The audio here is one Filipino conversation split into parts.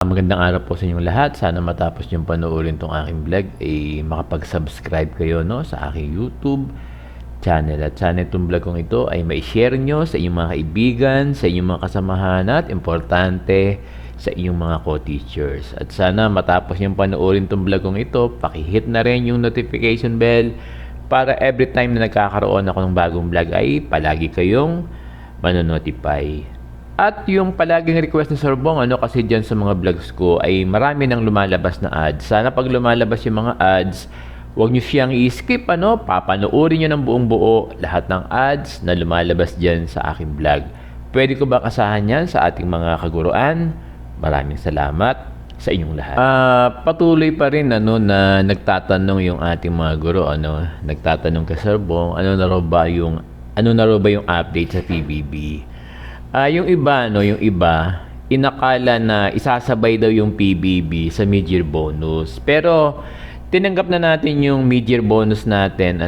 Magandang araw po sa inyong lahat. Sana matapos niyong panoorin tong aking vlog ay makapag-subscribe kayo sa aking YouTube channel. At sana itong vlog kong ito ay ma-share nyo sa inyong mga kaibigan, sa inyong mga kasamahan at importante sa inyong mga co-teachers. At sana matapos niyong panoorin itong vlog kong ito, pakihit na rin yung notification bell para every time na nagkakaroon ako ng bagong vlog ay palagi kayong manonotify. At yung palaging request ni Sir Bong, kasi dyan sa mga vlogs ko ay marami nang lumalabas na ads. Sana pag lumalabas yung mga ads, huwag nyo siyang i-skip, papanoorin nyo ng buong buo lahat ng ads na lumalabas dyan sa aking vlog. Pwede ko ba kasahan yan sa ating mga kaguruan? Maraming salamat sa inyong lahat. Patuloy pa rin na nagtatanong yung ating mga guro, nagtatanong kay Sir Bong, ano na raw ba yung update sa PBB? Yung iba, inakala na isasabay daw yung PBB sa mid-year bonus. Pero tinanggap na natin yung mid-year bonus natin,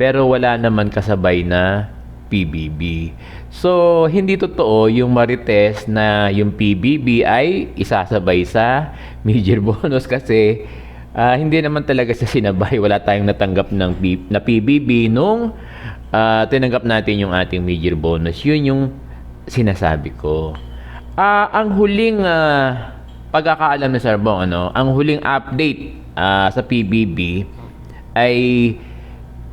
pero wala naman kasabay na PBB. So, hindi totoo yung Marites na yung PBB ay isasabay sa mid-year bonus kasi hindi naman talaga siya sinabay. Wala tayong natanggap na PBB nung tinanggap natin yung ating mid-year bonus. Yun yung sinasabi ko. Ang huling pagkakaalam ni Sir Bong, ang huling update sa PBB ay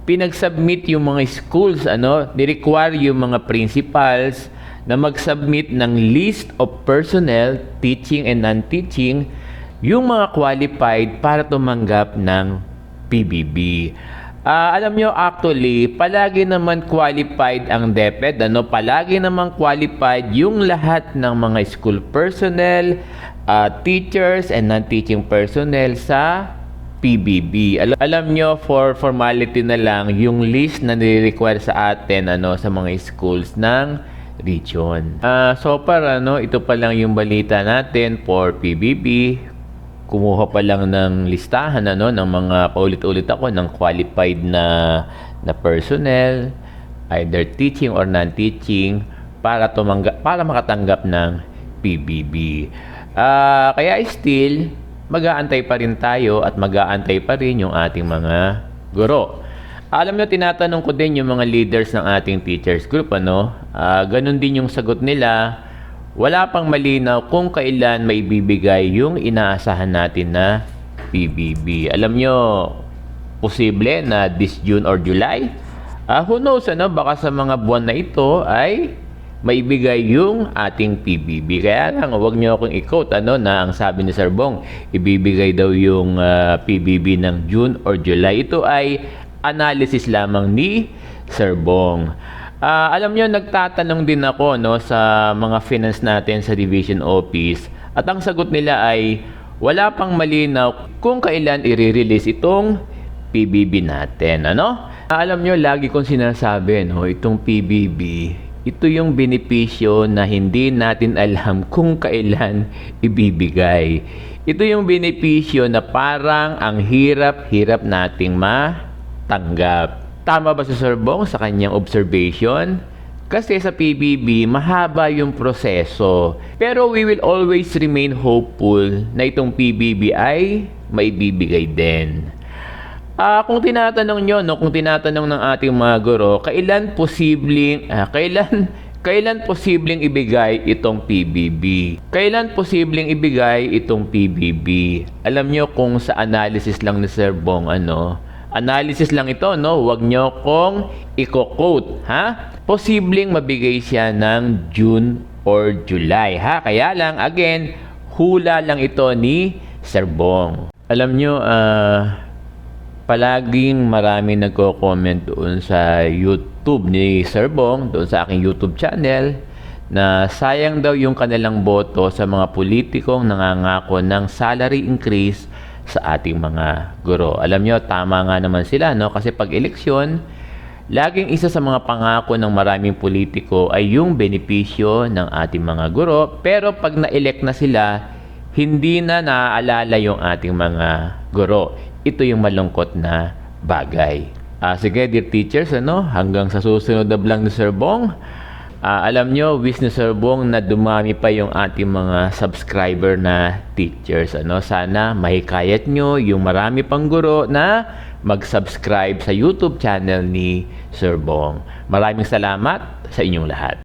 pinag-submit yung mga schools, ni-require yung mga principals na mag-submit ng list of personnel, teaching and non-teaching, yung mga qualified para tumanggap ng PBB. Alam nyo, actually, palagi naman qualified ang DepEd, palagi naman qualified yung lahat ng mga school personnel, teachers and non-teaching personnel sa PBB. Alam nyo, for formality na lang, yung list na nire-require sa atin sa mga schools ng region. So far, ito pa lang yung balita natin for PBB. Kumuha pa lang ng listahan ng mga paulit-ulit ako ng qualified na personnel, either teaching or non-teaching para makatanggap ng PBB. Kaya still mag-aantay pa rin tayo at mag-aantay pa rin yung ating mga guro. Alam nyo, tinatanong ko din yung mga leaders ng ating teachers group, ganun din yung sagot nila. Wala pang malinaw kung kailan may bibigay yung inaasahan natin na PBB. Alam nyo, posible na this June or July. Who knows, baka sa mga buwan na ito ay maibigay yung ating PBB. Kaya lang, huwag nyo akong i-quote, na ang sabi ni Sir Bong, ibibigay daw yung PBB ng June or July. Ito ay analysis lamang ni Sir Bong. Alam nyo, nagtatanong din ako sa mga finance natin sa division office at ang sagot nila ay wala pang malinaw kung kailan i-release itong PBB natin. Alam nyo, lagi kong sinasabi, itong PBB, ito yung benepisyo na hindi natin alam kung kailan ibibigay. Ito yung benepisyo na parang ang hirap-hirap nating matanggap. Tama ba si Sir Bong sa kanyang observation? Kasi sa PBB, mahaba yung proseso. Pero we will always remain hopeful na itong PBB ay maibibigay din. Kung tinatanong nyo, kung tinatanong ng ating mga guro, kailan posibleng ibigay itong PBB? Kailan posibleng ibigay itong PBB? Alam nyo, kung sa analysis lang ni Sir Bong, analysis lang ito, huwag nyo kong i-quote, Posibleng mabigay siya ng June or July, Kaya lang, again, hula lang ito ni Sir Bong. Alam nyo, palaging marami nagko-comment doon sa YouTube ni Sir Bong, doon sa aking YouTube channel, na sayang daw yung kanilang boto sa mga politikong nangangako ng salary increase sa ating mga guro. Alam nyo, tama nga naman sila, kasi pag eleksyon, laging isa sa mga pangako ng maraming politiko ay yung benepisyo ng ating mga guro, pero pag na-elect na sila, hindi na naaalala yung ating mga guro. Ito yung malungkot na bagay. Sige, dear teachers, hanggang sa susunod na vlog ni Sir Bong, alam nyo, wish ni Sir Bong na dumami pa yung ating mga subscriber na teachers. Sana mahikayat nyo yung marami pang guro na mag-subscribe sa YouTube channel ni Sir Bong. Maraming salamat sa inyong lahat.